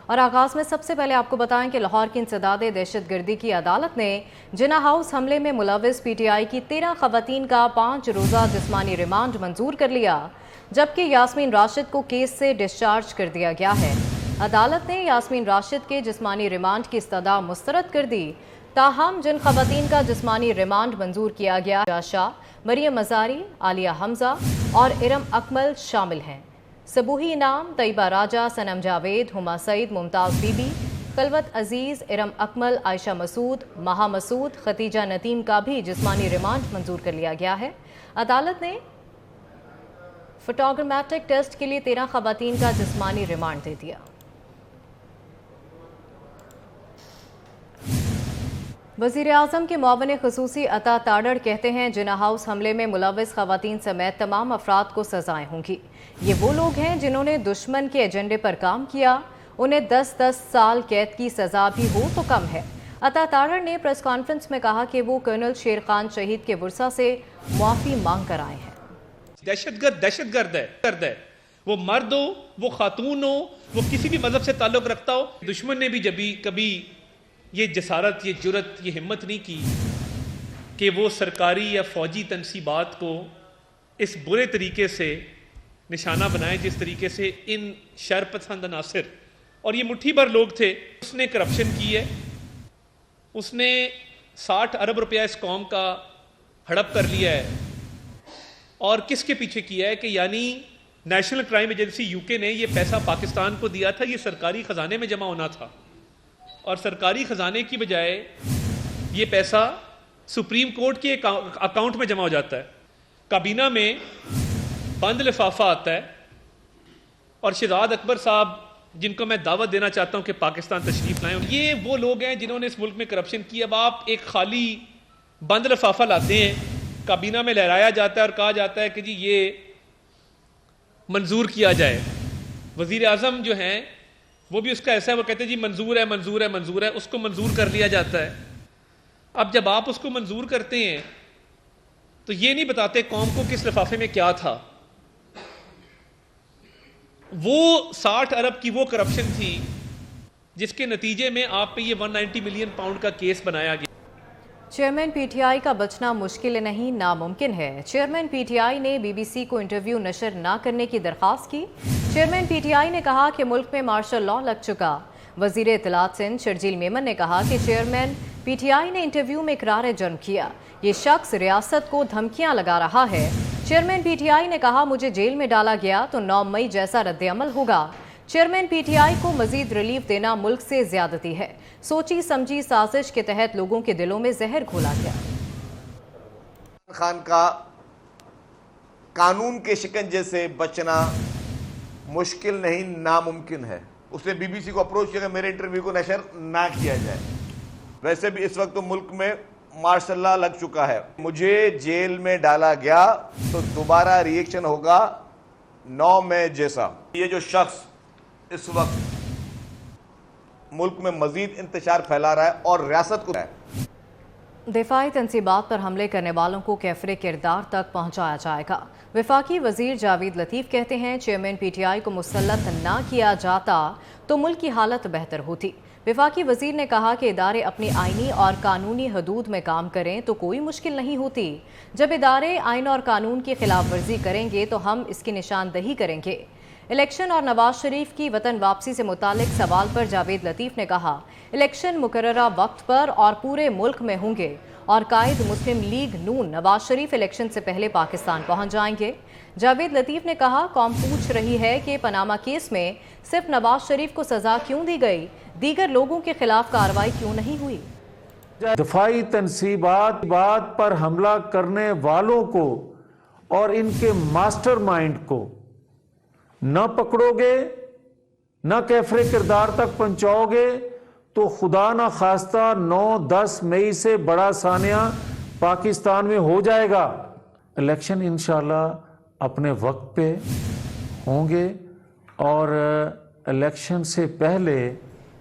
और आगाज में सबसे पहले आपको बताएं कि लाहौर की इंसदादे दहशतगर्दी की अदालत ने जिन्ना हाउस हमले में मुलविस PTI की 13 खवातीन का 5 रोज़ा जिस्मानी रिमांड मंजूर कर लिया, जबकि यास्मीन राशिद को केस से डिस्चार्ज कर दिया गया है। अदालत ने यास्मीन राशिद के जिस्मानी रिमांड की इस्तदा मुस्तरद कर दी। ताहम जिन खवातीन का जिस्मानी रिमांड मंजूर किया गया, शाह, मरियम मजारी, आलिया हमजा और इरम अकमल शामिल हैं। सबूही इनाम, तैयबा राजा, सनम जावेद, हुमा सईद, मुमताज़ बीबी, खलवत अजीज़, इरम अकमल, आयशा मसूद, महा मसूद, खतीजा नतीम का भी जिस्मानी रिमांड मंजूर कर लिया गया है। अदालत ने फोटोग्रामेटिक टेस्ट के लिए 13 खवातीन का जिस्मानी रिमांड दे दिया। वज़ीर आज़म के मुआविन ख़ुसूसी अता ताड़ड़ कहते हैं जिन्ना हाउस हमले में मुलविस खवातीन समेत तमाम अफराद को सजाएं होंगी। ये वो लोग हैं जिन्होंने दुश्मन के एजेंडे पर काम किया, उन्हें 10-10 साल कैद की सजा भी हो तो कम है। अता ताड़ड़ ने प्रेस कॉन्फ्रेंस में कहा कि वो कर्नल शेर खान शहीद के वर्सा से मुआफ़ी मांग कर आए हैं। दहशतगर्द है, वो मर्द हो, वो खातून हो, वो किसी भी मजहब से ताल्लुक रखता हो। दुश्मन ने भी जब कभी ये जसारत, ये जुरत, ये हिम्मत नहीं की कि वो सरकारी या फौजी तनसीबात को इस बुरे तरीके से निशाना बनाए जिस तरीके से इन शरपसंद अनासिर और ये मुट्ठी भर लोग थे। उसने करप्शन की है, उसने 60 अरब रुपया इस कौम का हड़प कर लिया है। और किसके पीछे किया है कि यानी नेशनल क्राइम एजेंसी UK ने ये पैसा पाकिस्तान को दिया था, ये सरकारी खजाने में जमा होना था और सरकारी खजाने की बजाय ये पैसा सुप्रीम कोर्ट के अकाउंट में जमा हो जाता है। काबीना में बंद लिफाफा आता है और शहजाद अकबर साहब, जिनको मैं दावत देना चाहता हूं कि पाकिस्तान तशरीफ लाएं, ये वो लोग हैं जिन्होंने इस मुल्क में करप्शन की। अब आप एक खाली बंद लिफाफा लाते हैं, काबीना में लहराया जाता है और कहा जाता है कि जी ये मंजूर किया जाए। वजीर आजम जो हैं वो भी उसका ऐसा है, वो कहते हैं जी मंजूर है, मंजूर है, मंजूर है, उसको मंजूर कर लिया जाता है। अब जब आप उसको मंजूर करते हैं तो ये नहीं बताते कौम को किस लिफाफे में क्या था। वो 60 अरब की वो करप्शन थी जिसके नतीजे में आप पे ये 190 मिलियन पाउंड का केस बनाया गया। चेयरमैन PTI का बचना मुश्किल नहीं, नामुमकिन है। चेयरमैन PTI ने BBC को इंटरव्यू नशर न करने की दरख्वास्त की। चेयरमैन PTI ने कहा कि मुल्क में मार्शल लॉ लग चुका। वजीर इत्तलात सिंध शर्जील मेमन ने कहा कि चेयरमैन PTI ने इंटरव्यू में इकरार जुर्म किया। ये शख्स रियासत को धमकियां लगा रहा है। चेयरमैन PTI ने कहा मुझे जेल में डाला गया तो 9 मई जैसा रद्द-ए-अमल होगा। चेयरमैन PTI को मजीद रिलीफ देना मुल्क से ज्यादती है। सोची समझी साजिश के तहत लोगों के दिलों में जहर घोला गया। खान का कानून के शिकंजे से बचना मुश्किल नहीं, नामुमकिन है। उसने BBC को अप्रोच किया कि मेरे इंटरव्यू को नशर ना किया जाए। वैसे भी इस वक्त तो मुल्क में मार्शल लॉ लग चुका है। मुझे जेल में डाला गया तो दोबारा रिएक्शन होगा 9 मई जैसा। ये जो शख्स इस वक्त मुल्क में मजीद इंतशार फैला रहा है और रियासत को दिफाई तनसीबात पर हमले करने वालों को कैफरे किरदार तक पहुंचाया जाएगा। वफाकी वजीर जावेद लतीफ़ कहते हैं चेयरमैन PTI को मुसल्लत ना किया जाता तो मुल्क की हालत बेहतर होती। वफाकी वजीर ने कहा कि इदारे अपनी आइनी और कानूनी हदूद में काम करें तो कोई मुश्किल नहीं होती। जब इदारे आइन और कानून की खिलाफ वर्जी करेंगे तो हम इसकी निशानदही करेंगे। इलेक्शन और नवाज शरीफ की वतन वापसी से मुतालिक सवाल पर जावेद लतीफ़ ने कहा इलेक्शन मुकर्ररा वक्त पर और पूरे मुल्क में होंगे और कायद मुस्लिम लीग नून नवाज शरीफ इलेक्शन से पहले पाकिस्तान पहुंच जाएंगे। जावेद लतीफ़ ने कहा कौम पूछ रही है कि पनामा केस में सिर्फ नवाज शरीफ को सजा क्यों दी गई, दीगर लोगों के खिलाफ कार्रवाई क्यों नहीं हुई। दफाई तनसीबात बात पर हमला करने वालों को और इनके मास्टरमाइंड को न पकड़ोगे, न कैफरे किरदार तक पहुंचाओगे तो खुदा न खास्ता 9-10 मई से बड़ा सानिया पाकिस्तान में हो जाएगा। इलेक्शन इंशाल्लाह अपने वक्त पे होंगे और इलेक्शन से पहले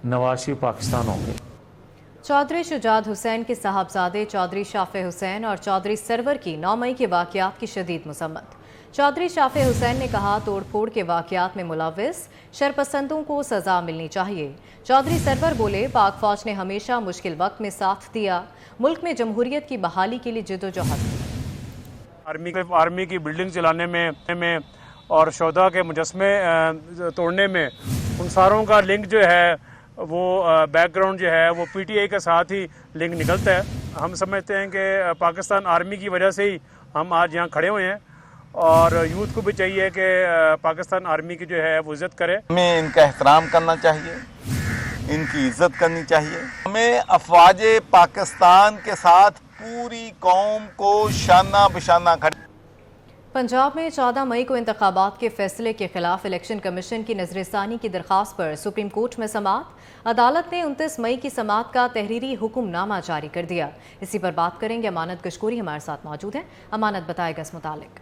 नवाज शरीफ पाकिस्तान होंगे। चौधरी शुजात हुसैन के साहबजादे चौधरी शाफे हुसैन और चौधरी सरवर की 9 मई के वाकयात की शदीद मजम्मत। चौधरी शाफे हुसैन ने कहा, तोड़फोड़ के वाकयात में मुलव्विस शरपसंदों को सजा मिलनी चाहिए। चौधरी सरवर बोले, पाक फौज ने हमेशा मुश्किल वक्त में साथ दिया, मुल्क में जमहूरियत की बहाली के लिए जिद्दोजहद की। आर्मी की बिल्डिंग चलाने में और शोधा के मुजस्मे तोड़ने में उन सारों का लिंक जो है वो बैकग्राउंड जो है वो पीटीआई के साथ ही लिंक निकलता है। हम समझते हैं कि पाकिस्तान आर्मी की वजह से ही हम आज यहाँ खड़े हुए हैं और यूथ को भी चाहिए कि पाकिस्तान आर्मी की जो है वो इज़्ज़त करे। हमें इनका एहतराम करना चाहिए, इनकी इज्जत करनी चाहिए। हमें अफवाज पाकिस्तान के साथ पूरी कौम को शाना बिशाना खड़े। पंजाब में 14 मई को इंतखाबात के फैसले के खिलाफ इलेक्शन कमीशन की नजरसानी की दरखास्त पर सुप्रीम कोर्ट में समाअत। अदालत ने 29 मई की समाअत का तहरीरी हुक्मनामा जारी कर दिया। इसी पर बात करेंगे, अमानत कशकोरी हमारे साथ मौजूद हैं। अमानत, बताएगा इस मुतालिक।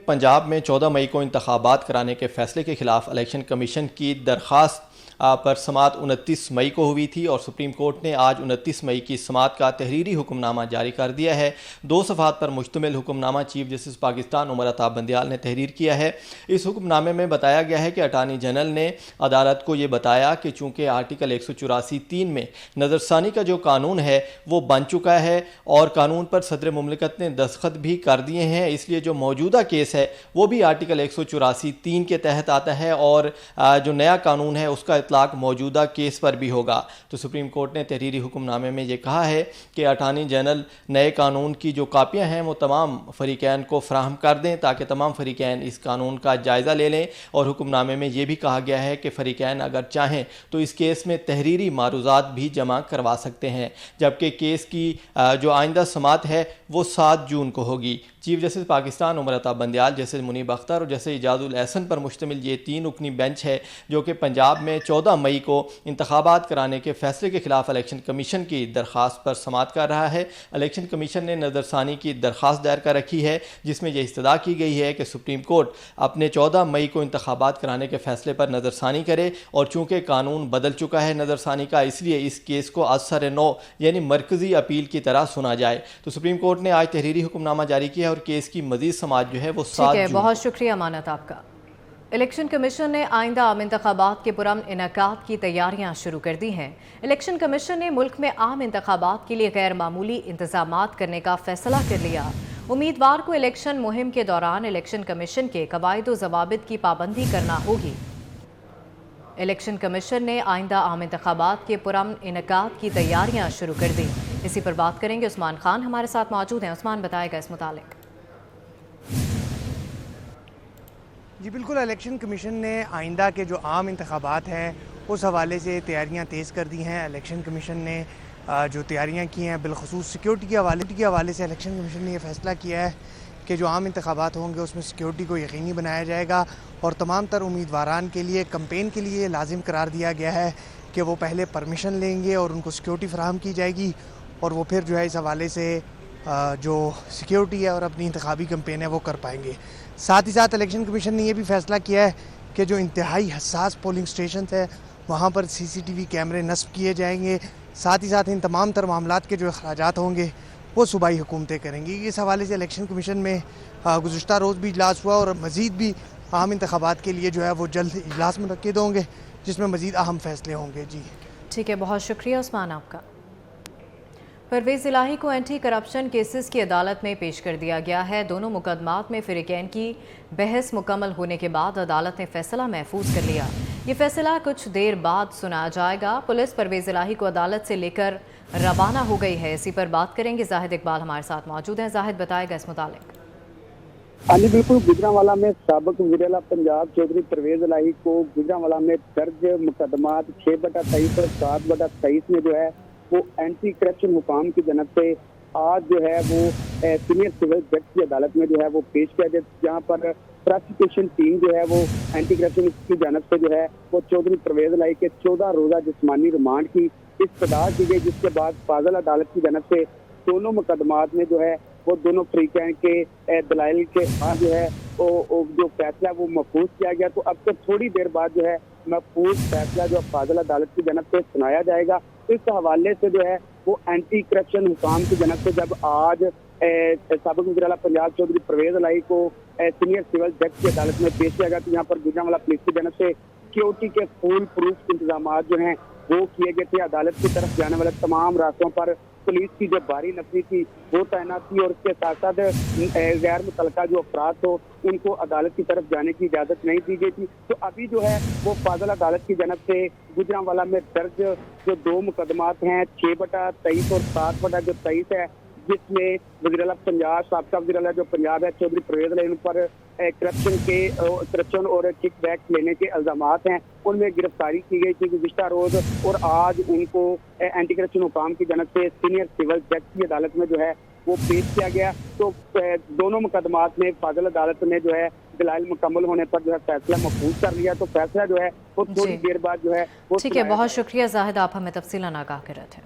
पंजाब में 14 मई को इंतखाबात कराने के फैसले के खिलाफ इलेक्शन कमीशन की दरख्वास्त पर समाअत 29 मई को हुई थी और सुप्रीम कोर्ट ने आज 29 मई की समाअत का तहरीरी हुक्मनामा जारी कर दिया है। 2 सफ़ात पर मुश्तमिल हुक्मनामा चीफ जस्टिस पाकिस्तान उमर अताब बंदियाल ने तहरीर किया है। इस हुक्मनामे में बताया गया है कि अटार्नी जनरल ने अदालत को ये बताया कि चूँकि आर्टिकल 184(3) में नज़रसानी का जो कानून है वो बन चुका है और कानून पर सदर मुमलिकत ने दस्तखत भी कर दिए हैं, इसलिए जो मौजूदा केस है वो भी आर्टिकल 184(3) के तहत आता है और जो नया कानून है उसका इतलाक मौजूदा केस पर भी होगा। तो सुप्रीम कोर्ट ने तहरीरी हुक्मनामे में ये कहा है कि अटार्नी जनरल नए कानून की जो कापियां हैं वो तमाम फरीकैन को फराहम कर दें ताकि तमाम फरीकैन इस कानून का जायज़ा ले लें। और हुक्मनामे में ये भी कहा गया है कि फरीकैन अगर चाहें तो इस केस में तहरीरी मारूजात भी जमा करवा सकते हैं, जबकि केस की जो आइंदा समाअत है वो 7 जून को होगी। चीफ जस्टिस पाकिस्तान उमर अताब बंदियाल, जैसे मुनीब अख्तर और जैसे इजाजुल एहसन पर मुश्तमिल ये 3 रुकनी बेंच है जो कि पंजाब में 14 मई को इंतखाबात कराने के फैसले के खिलाफ इलेक्शन कमीशन की दरख्वास्त पर समाअत कर रहा है। इलेक्शन कमीशन ने नज़रसानी की दरख्वास्त दायर कर रखी है जिसमें यह इस्तदा की गई है कि सुप्रीम कोर्ट अपने 14 मई को इंतखाबात कराने के फैसले पर नज़रसानी करे और चूँकि कानून बदल चुका है नज़रसानी का, इसलिए इस केस को असर नौ यानी मरकज़ी अपील की तरह सुना जाए। तो सुप्रीम कोर्ट ने आज तहरीरी हुक्मनामा जारी किया और केस की मजीद समाअत जो है वो 7 जून। बहुत शुक्रिया अमानत आपका। इलेक्शन कमीशन ने आइंदा आम इंतखाबात के पुरअमन इनेकाद की तैयारियां शुरू कर दी हैं। इलेक्शन कमीशन ने मुल्क में आम इंतखाबात के लिए गैर मामूली इंतजामात करने का फैसला कर लिया। उम्मीदवार को इलेक्शन मुहिम के दौरान इलेक्शन कमीशन के कवायद व ज़वाबित की पाबंदी करना होगी। इलेक्शन कमीशन ने आइंदा आम इंतखाबात के पुरअमन इनेकाद की तैयारियां शुरू कर दी। इसी पर बात करेंगे, उस्मान खान हमारे साथ मौजूद हैं। उस्मान, बताएगा इस मुतालिक। जी बिल्कुल, इलेक्शन कमीशन ने आइंदा के जो आम इंतखाबात हैं उस हवाले से तैयारियां तेज़ कर दी हैं। इलेक्शन कमीशन ने जो तैयारियां की हैं बिलखसूस सिक्योरिटी के हवाले से इलेक्शन कमीशन ने यह फ़ैसला किया है कि जो आम इंतखाबात होंगे उसमें सिक्योरिटी को यकीनी बनाया जाएगा और तमाम तर उम्मीदवारान के लिए कैंपेन के लिए लाजिम करार दिया गया है कि वो पहले परमिशन लेंगे और उनको सिक्योरिटी फराहम की जाएगी और वो फिर जो है इस हवाले से जो सिक्योरिटी है और अपनी इंतखाबी कैंपेन है वो कर पाएंगे। साथ ही साथ इलेक्शन कमीशन ने यह भी फैसला किया है कि जो इंतहाई हसास पोलिंग स्टेशन है वहाँ पर CCTV कैमरे नस्ब किए जाएंगे। साथ ही साथ इन तमाम तर मामलात के जो अखराजात होंगे वो सूबाई हुकूमतें करेंगी। इस हवाले से इलेक्शन कमीशन में गुज़श्ता रोज़ भी इजलास हुआ और मज़ीद भी आम इंतखाबात के लिए जो है वो जल्द इजलास मुनक्किद होंगे जिसमें मज़ीद अहम फैसले होंगे। जी ठीक है, बहुत शुक्रिया उस्मान आपका। परवेज़ इलाही को एंटी करप्शन केसेस की अदालत में पेश कर दिया गया है। दोनों मुकदमात में फ़रीक़ैन की बहस मुकम्मल होने के बाद अदालत ने फैसला महफूज कर लिया। ये फैसला कुछ देर बाद सुनाया जाएगा। पुलिस परवेज़ इलाही को अदालत से लेकर रवाना हो गई है। इसी पर बात करेंगे, जाहिद इकबाल हमारे साथ मौजूद हैं। जाहिद, बताएगा इस मुतालिक। हाँ जी बिल्कुल, गुजरांवाला में साबिक वज़ीर-ए-आला पंजाब चौधरी परवेज़ इलाही को गुजरांवाला में दर्ज मुकदमात 6/23 और 7/23 में जो है वो एंटी करप्शन हुकाम की जनब से आज जो है वो सीनियर सिविल जज की अदालत में जो है वो पेश किया गया, जहाँ पर प्रोसिक्यूशन टीम जो है वो एंटी करप्शन की जनब से जो है वो चौधरी परवेज़ इलाही के 14 रोज़ा जिस्मानी रिमांड की इस्तदा की गई, जिसके बाद फाजिल अदालत की जनब से दोनों मुकदमात में जो है वो दोनों फरीकैन के दलाइल के बाद जो है वो जो फैसला वो महफूज किया गया। तो अब से थोड़ी देर बाद जो है महफूज फैसला जो फाजिल अदालत की जनब से सुनाया जाएगा। इस हवाले से जो है वो एंटी करप्शन हुकाम की जनब से जब आज साबिक वज़ीर-ए-आला पंजाब चौधरी परवेज़ इलाही को सीनियर सिविल जज की अदालत में पेश किया गया। तो यहाँ पर गुजरांवाला पुलिस की जानब से सिक्योरिटी के फुल प्रूफ इंतजाम जो हैं वो किए गए थे। अदालत की तरफ जाने वाले तमाम रास्तों पर पुलिस की जो भारी नफरी थी वो तैनात थी और इसके साथ साथ गैर मुतल्लका जो अफराद हो उनको अदालत की तरफ जाने की इजाज़त नहीं दी गई थी। तो अभी जो है वो फाजिल अदालत की जानब से गुजरांवाला में दर्ज जो 2 मुकदमात हैं 6/23 और 7/23 है, जिसमें वज़ीर-ए-आला पंजाब साबका वज़ीर-ए-आला जो पंजाब है चौधरी परवेज़ अली उन पर करप्शन और किक बैक लेने के इल्ज़ामात हैं, उनमें गिरफ्तारी की गई थी गुज़िश्ता रोज़ और आज उनको एंटी करप्शन हुकाम की जानब से सीनियर सिविल जज की अदालत में जो है वो पेश किया गया। तो दोनों मुकदमात में फाजिल अदालत ने जो है दलाइल मुकम्मल होने पर जो है फैसला महफूज कर लिया। तो फैसला जो है वो थोड़ी देर बाद जो है वो ठीक है। बहुत शुक्रिया जाहिद, आप हमें तफसीलन आगाह कर रहे थे।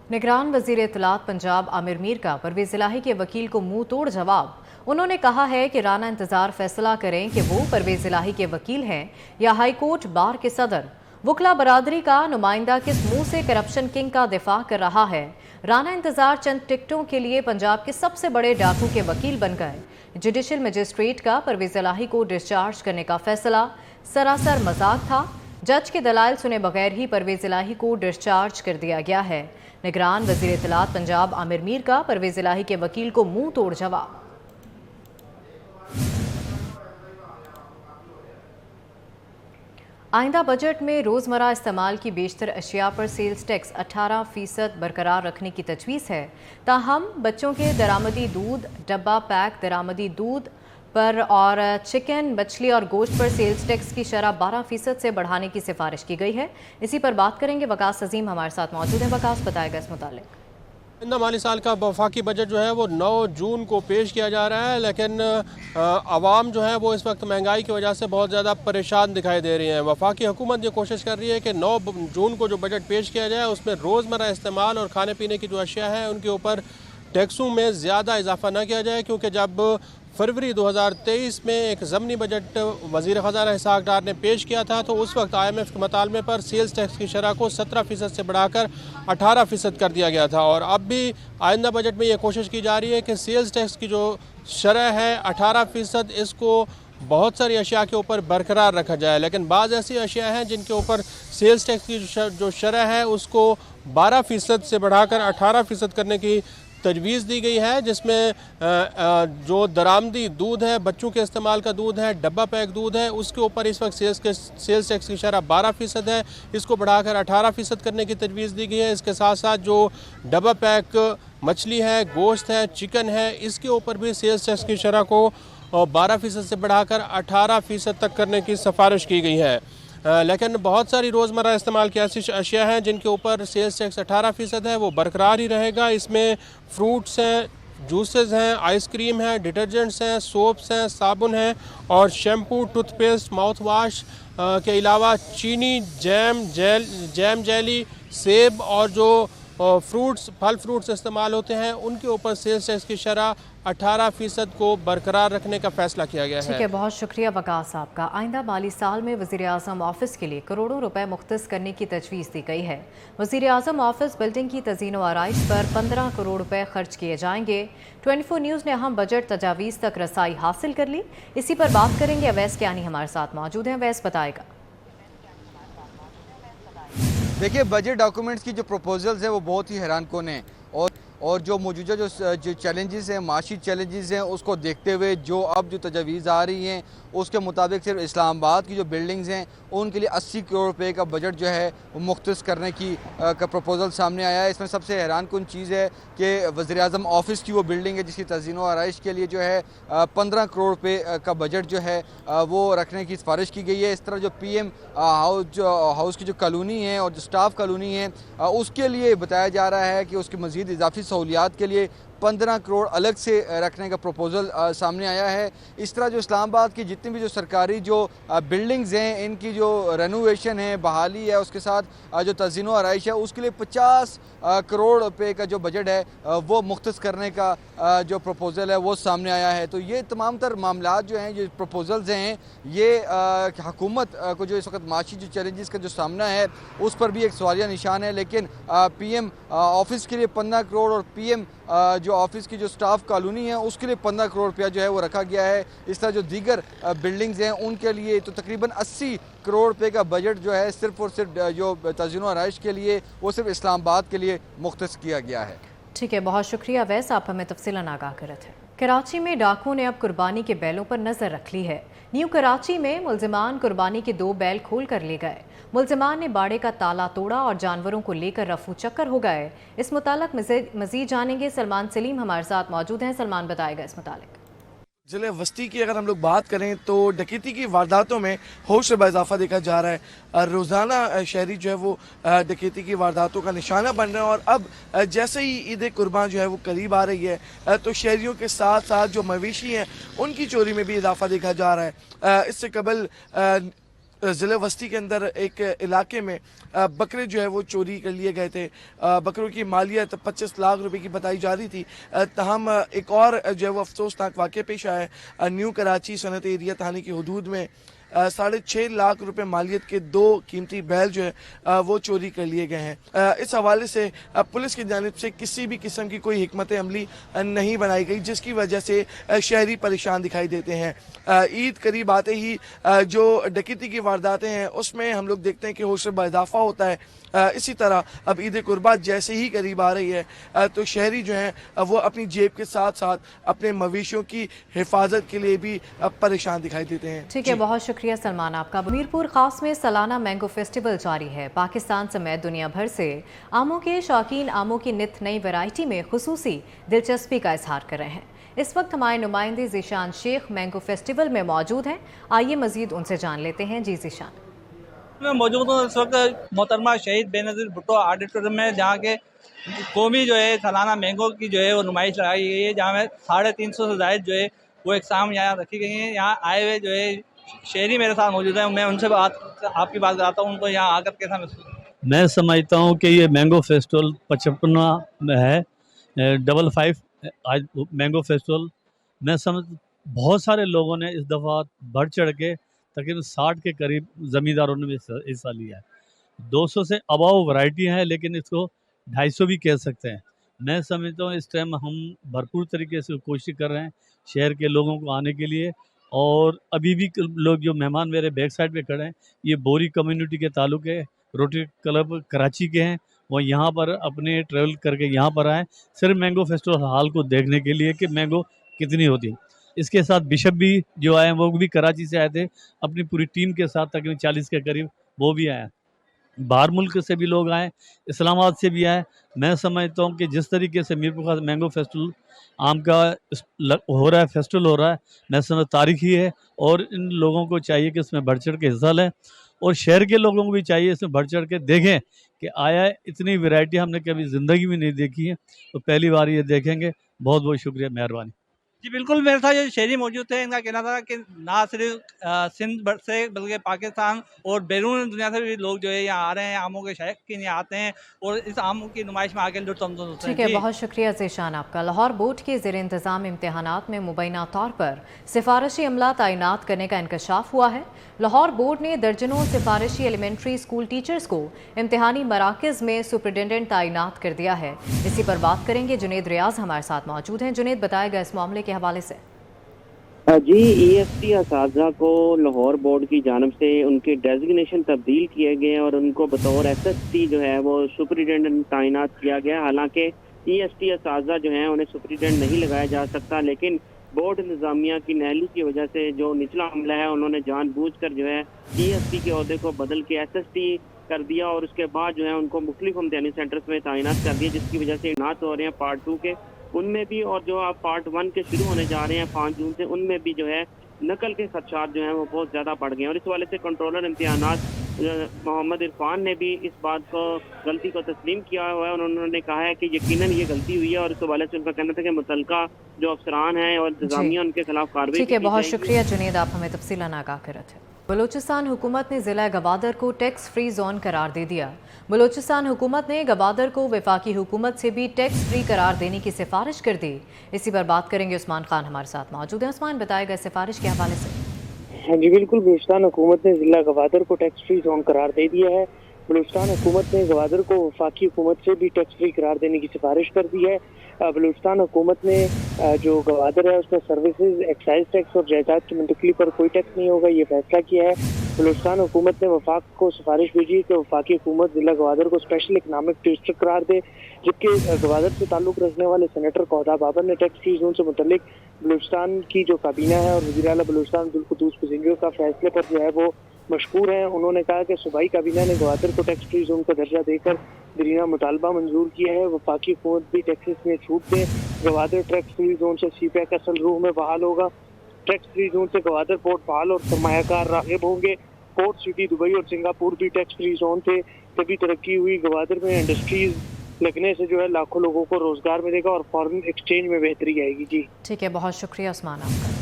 निगरान वजीर इत्तलात पंजाब आमिर मीर का परवेज़ इलाही के वकील को मुंह तोड़ जवाब। उन्होंने कहा है कि राना इंतजार फैसला करें कि वो परवेज़ इलाही के वकील हैं या हाईकोर्ट बार के सदर। वकला बरादरी का नुमाइंदा किस मुंह से करप्शन किंग का दिफा कर रहा है। राना इंतजार चंद टिकटों के लिए पंजाब के सबसे बड़े डाकू के वकील बन गए। जुडिशल मजिस्ट्रेट का परवेज़ इलाही को डिस्चार्ज करने का फैसला सरासर मजाक था। जज के दलाइल सुने बगैर ही परवेज़ इलाही को डिस्चार्ज कर दिया गया है। निगरान वज़ीर इत्तलात पंजाब आमिर मीर का परवेज़ इलाही के वकील को मुंह तोड़ जवाब। आइंदा बजट में रोज़मर्रा इस्तेमाल की बेशतर अशिया पर सेल्स टैक्स 18% बरकरार रखने की तजवीज़ है। ताहम बच्चों के दरामदी दूध, डब्बा पैक दरामदी दूध पर और चिकन, मछली और गोश्त पर सेल्स टैक्स की शरह 12% से बढ़ाने की सिफारिश की गई है। इसी पर बात करेंगे। वकास अजीम हमारे साथ मौजूद है। वकास, बताएगा इस मुतालिक। आइंदा माली साल का वफाकी बजट जो है वो 9 जून को पेश किया जा रहा है, लेकिन आवाम जो है वो इस वक्त महंगाई की वजह से बहुत ज़्यादा परेशान दिखाई दे रही है। वफाकी हुकूमत ये कोशिश कर रही है कि 9 जून को जो बजट पेश किया जाए उसमें रोज़मर्रा इस्तेमाल और खाने पीने की जो अशिया है उनके ऊपर टैक्सों में ज़्यादा इजाफा न किया जाए, क्योंकि जब फरवरी 2023 में एक ज़मनी बजट वज़ीर ख़ज़ाना इसहाक़ डार ने पेश किया था तो उस वक्त IMF के मुतालबे पर सेल्स टैक्स की शरह को 17% से बढ़ाकर 18% कर दिया गया था। और अब भी आइंदा बजट में ये कोशिश की जा रही है कि सेल्स टैक्स की जो शरह है 18%, इसको बहुत सारी अशिया के ऊपर बरकरार रखा जाए। लेकिन बाज़ ऐसी अशिया हैं जिनके ऊपर सेल्स टैक्स की जो शरह है उसको 12% से बढ़ाकर 18% करने की तजवीज़ दी गई है, जिसमें जो दरामदी दूध है, बच्चों के इस्तेमाल का दूध है, डब्बा पैक दूध है, उसके ऊपर इस वक्त सेल्स टैक्स की शरह 12% है, इसको बढ़ाकर 18% करने की तजवीज़ दी गई है। इसके साथ साथ जो डब्बा पैक मछली है, गोश्त है, चिकन है, इसके ऊपर भी सेल्स टैक्स की शरह को 12% से बढ़ाकर 18% तक करने की सिफारिश की गई है। लेकिन बहुत सारी रोज़मर्रा इस्तेमाल की ऐसी अशिया हैं जिनके ऊपर सेल्स टैक्स 18% है, वो बरकरार ही रहेगा। इसमें फ्रूट्स हैं, जूसेस हैं, आइसक्रीम है, डिटर्जेंट्स हैं, सोप्स हैं, साबुन हैं और शैम्पू, टूथपेस्ट, माउथ वाश के अलावा चीनी, जैम जेली, सेब और जो फल फ्रूट्स इस्तेमाल होते हैं उनके ऊपर सेल्स टैक्स की शरह 18% को बरकरार रखने का फैसला किया गया है। ठीक है, बहुत शुक्रिया वकास साहब का। आइंदा माली साल में वज़ीर आज़म ऑफिस के लिए करोड़ों रुपए मुख्तस करने की तजवीज़ दी गई है। वज़ीर आज़म ऑफिस बिल्डिंग की तज़ीन व आराइश पर 15 करोड़ रुपए खर्च किए जाएंगे। 24 न्यूज़ ने अहम बजट तजावीज़ तक रसाई हासिल कर ली। इसी पर बात करेंगे। अवैस कियानी हमारे साथ मौजूद हैं। अवैस, बताएगा। देखिए, बजट डॉक्यूमेंट्स की जो प्रपोजल्स हैं वो बहुत ही हैरान कुन हैं और जो मौजूदा जो चैलेंजेस हैं, माशी चैलेंजेस हैं, उसको देखते हुए जो अब जो तजावीज़ आ रही हैं उसके मुताबिक सिर्फ इस्लामाबाद की जो बिल्डिंग्स हैं उनके लिए 80 करोड़ रुपए का बजट जो है वो मुख्तस करने की का प्रपोजल सामने आया है। इसमें सबसे हैरान कुन चीज़ है कि वज़ीर आज़म ऑफिस की वो बिल्डिंग है जिसकी तज़ीन व आराइश के लिए जो है 15 करोड़ रुपए का बजट जो है वो रखने की सिफारिश की गई है। इस तरह जो PM हाउस की जो कॉलोनी है और जो स्टाफ कॉलोनी है उसके लिए बताया जा रहा है कि उसकी मज़ीद इजाफी सहूलियात के लिए 15 करोड़ अलग से रखने का प्रपोजल सामने आया है। इस तरह जो इस्लामाबाद की जितनी भी जो सरकारी जो बिल्डिंग्स हैं इनकी जो रेनोवेशन है, बहाली है, उसके साथ जो तज़ीन व आराइश है उसके लिए 50 करोड़ रुपए का जो बजट है वो मुख्तस करने का जो प्रपोजल है वो सामने आया है। तो ये तमाम तर मामला जो हैं, ये प्रपोजल्स हैं, ये हुकूमत को जो इस वक्त माशी जो चैलेंजेस का जो सामना है उस पर भी एक सवालिया निशान है। लेकिन PM ऑफिस के लिए 15 करोड़ और PM जो जो ऑफिस की जो स्टाफ कॉलोनी है उसके लिए 15 करोड़ रुपया जो है वो रखा गया है। इस तरह जो दीगर बिल्डिंग्स हैं उनके लिए तो तकरीबन 80 करोड़ रुपए का बजट जो है सिर्फ और सिर्फ जो तज़ीन आराइश के लिए वो सिर्फ इस्लामाबाद के लिए मुख्तस किया गया है। ठीक है, बहुत शुक्रिया वैस, आप हमें तफसीलन आगाह करे थे। कराची में डाकुओं ने अब कुर्बानी के बैलों पर नजर रख ली है। न्यू कराची में मुल्जिमान कुर्बानी के 2 बैल खोल कर ले गए। मुल्जिमान ने बाड़े का ताला तोड़ा और जानवरों को लेकर रफू चक्कर हो गए। इस मुतालिक मजीद जानेंगे, सलमान सलीम हमारे साथ मौजूद हैं। सलमान, बताएगा इस मुतालिक। जिले वस्ती की अगर हम लोग बात करें तो डकैती की वारदातों में होश में इजाफा देखा जा रहा है। रोज़ाना शहरी जो है वो डकैती की वारदातों का निशाना बन रहे हैं और अब जैसे ही ईद कुर्बान जो है वो करीब आ रही है तो शहरियों के साथ साथ जो मवेशी हैं उनकी चोरी में भी इजाफा देखा जा रहा है। इससे कबल ज़िले वस्ती के अंदर एक इलाके में बकरे जो है वो चोरी कर लिए गए थे। बकरों की मालियत 25 लाख रुपए की बताई जा रही थी। तहम एक और जो है वो अफसोसनाक वाक़या पेश आया है। न्यू कराची सनत एरिया थाने की हदूद में 6.5 लाख रुपए मालियत के 2 कीमती बैल जो है वो चोरी कर लिए गए हैं। इस हवाले से पुलिस की जानिब से किसी भी किस्म की कोई हिकमत अमली नहीं बनाई गई, जिसकी वजह से शहरी परेशान दिखाई देते हैं। ईद करीब आते ही जो डकैती की वारदातें हैं उसमें हम लोग देखते हैं कि होश में इजाफा होता है। इसी तरह अब ईद कुर्बान जैसे ही करीब आ रही है तो शहरी जो हैं वो अपनी जेब के साथ साथ अपने मवेशियों की हिफाजत के लिए भी परेशान दिखाई देते हैं। ठीक है, बहुत शुक्रिया सलमान आपका। मीरपुर खास में सालाना मैंगो फेस्टिवल जारी है। पाकिस्तान समेत दुनिया भर से आमों के शौकीन आमों की नित नई वैरायटी में खुसूसी दिलचस्पी का इजहार कर रहे हैं। इस वक्त हमारे नुमाइंदे जीशान शेख मैंगो फेस्टिवल में मौजूद हैं। आइए मजीद उनसे जान लेते हैं। जी जीशान, मैं मौजूद हूँ इस वक्त मोहतरमा शहीद बेनज़ीर भुट्टो ऑडिटोरियम में, जहाँ के कौमी जो है सालाना मैंगो की जो है वो नुमाइश लगाई गई है, जहाँ में 350 से ज़ायद जो है वो एग्जाम यहाँ रखी गई हैं। यहाँ आए हुए जो है शहरी मेरे साथ मौजूद हैं, मैं उनसे आपकी बात कराता हूँ। उनको यहाँ आकर कैसा महसूस? मैं समझता हूँ कि ये मैंगो फेस्टिवल 55वां में है, 55 आज मैंगो फेस्टिवल। मैं समझ बहुत सारे लोगों ने इस दफ़ा बढ़ चढ़ के तकरीबन 60 के करीब ज़मींदारों ने भी हिस्सा लिया है। 200 से अबाव वैरायटी है, लेकिन इसको 250 भी कह सकते हैं। मैं समझता हूँ इस टाइम हम भरपूर तरीके से कोशिश कर रहे हैं शहर के लोगों को आने के लिए। और अभी भी लोग जो मेहमान मेरे बैक साइड पे खड़े हैं, ये बोरी कम्युनिटी के ताल्लुक है, रोटरी क्लब कराची के हैं। वो यहाँ पर अपने ट्रैवल करके यहाँ पर आए सिर्फ मैंगो फेस्टिवल हाल को देखने के लिए कि मैंगो कितनी होती है। इसके साथ बिशप भी जो आए वो भी कराची से आए थे अपनी पूरी टीम के साथ, तकरीबन 40 के करीब वो भी आए। बाहर मुल्क से भी लोग आए, इस्लामाबाद से भी आए। मैं समझता हूँ कि जिस तरीके से मीरपुर खास मैंगो फेस्टिवल आम का हो रहा है, फेस्टिवल हो रहा है, मैं समझ तारीखी है और इन लोगों को चाहिए कि इसमें बढ़ चढ़ के हिस्सा लें और शहर के लोगों को भी चाहिए इसमें बढ़ चढ़ के देखें कि आया इतनी वैरायटी हमने कभी ज़िंदगी में नहीं देखी है, तो पहली बार ये देखेंगे। बहुत बहुत शुक्रिया, मेहरबानी। जी बिल्कुल, मेरे साथ जो शहरी मौजूद थे इनका कहना था कि ना सिर्फ सिंध से बल्कि पाकिस्तान और बैरून दुनिया से भी लोग जो है यहाँ आ रहे हैं, आमों के शौकीन यहाँ आते हैं और इस आमों की नुमाइश में आके लुत्फ़ अंदोज़ होते हैं। ठीक है, बहुत शुक्रिया ज़ीशान आपका। लाहौर बोर्ड के ज़ेर इंतज़ाम इम्तहानात में मुबैना तौर पर सिफारिशी अमला तैनात करने का इंकशाफ हुआ है। लाहौर बोर्ड ने दर्जनों सिफारिशी एलिमेंट्री स्कूल टीचर्स को इम्तहानी मराकज़ में सुपरिटेंडेंट तैनात कर दिया है। इसी पर बात करेंगे, जुनेद रियाज हमारे साथ मौजूद हैं। जुनेद, बताएगा इस मामले के हवाले से। जी, EST असातिज़ा को लाहौर बोर्ड की जानिब से उनके डेजिग्नेशन तब्दील किए गए और उनको बतौर SST जो है वो सुपरिटेंडेंट तैनात किया गया। हालांकि EST असातिज़ा जो हैं उन्हें सुपरिटेंडेंट नहीं लगाया जा सकता, लेकिन बोर्ड इंतजामिया की नहली की वजह से जो निचला अमला है उन्होंने जानबूझकर जो है EST के अहदे को बदल के SST कर दिया और उसके बाद जो है उनको मुख्तलिफ इम्तिहानी सेंटर्स में तैनात कर दिया, जिसकी वजह से इनात हो रहे हैं पार्ट 2 के, उनमें भी, और जो आप पार्ट 1 के शुरू होने जा रहे हैं 5 जून से, उनमें भी जो है नकल के खदशात जो हैं वो बहुत ज़्यादा बढ़ गए हैं। और इस वाले से कंट्रोलर इम्तिहानात मोहम्मद इरफान ने भी इस बात को गलती को तस्लीम किया हुआ है और उन्होंने कहा है कि यकीनन ये गलती हुई है और इस वाले से उनका कहना था कि मुतल्लिका जो अफसरान हैं और इंतजामिया उनके खिलाफ कार्रवाई। ठीक है, बहुत शुक्रिया जुनेद, आप हमें तफसीलन आगाह कर रहे थे। बलूचिस्तान हुकूमत ने ज़िला गवादर को टैक्स फ्री जोन करार दे दिया। बलूचिस्तान हुकूमत ने गवादर को वफाकी हुकूमत से भी टैक्स फ्री करार देने की सिफारिश कर दी। इसी पर बात करेंगे, उस्मान खान हमारे साथ मौजूद हैं। उस्मान, बताएगा सिफारिश के हवाले से। हाँ जी बिल्कुल, बलूचिस्तान हुकूमत ने ज़िला गवादर को टैक्स फ्री जोन करार दे दिया है। बलूचिस्तान हुकूमत ने गवादर को वफाकी हुकूमत से भी टैक्स फ्री करार देने की सिफारिश कर दी है। बलूचिस्तान हुकूमत ने जो गवादर है उसमें सर्विसेज, एक्साइज टैक्स और जायदाद की मुंतकली पर कोई टैक्स नहीं होगा, ये फैसला किया है। बलूचिस्तान हुकूमत ने वफाक को सिफारिश भेजी कि वफाकी हुकूमत जिला गवादर को स्पेशल इकनॉमिक डिस्ट्रिक्ट करार दे, जबकि गवादर से ताल्लुक रखने वाले सेनेटर कौदा बाबर ने टैक्स फ्री जोन से मुतल्लिक बलूचिस्तान की जो काबीना है और वज़ीर आला बलूचिस्तान अब्दुल कुद्दूस पसिंजर का फैसले पर जो है वो मशकूर हैं। उन्होंने कहा कि सूबाई काबीना ने गवादर को टैक्स फ्री जोन का दर्जा देकर दरीना मुतालबा मंजूर किया है। वफाकी हुकूमत भी टैक्सेस में छूट दे। गवादर टैक्स फ्री जोन से CPEC असल रूह में बहाल होगा। टैक्स फ्री जोन से गवादर पोर्ट बहाल और सरमायाकार राग़िब होंगे। पोर्ट सिटी दुबई और सिंगापुर भी टैक्स फ्री जोन थे, तभी तरक्की हुई। गवादर में इंडस्ट्रीज लगने से जो है लाखों लोगों को रोजगार मिलेगा और फॉरेन एक्सचेंज में बेहतरी आएगी। जी ठीक है, बहुत शुक्रिया उस्मान आपका।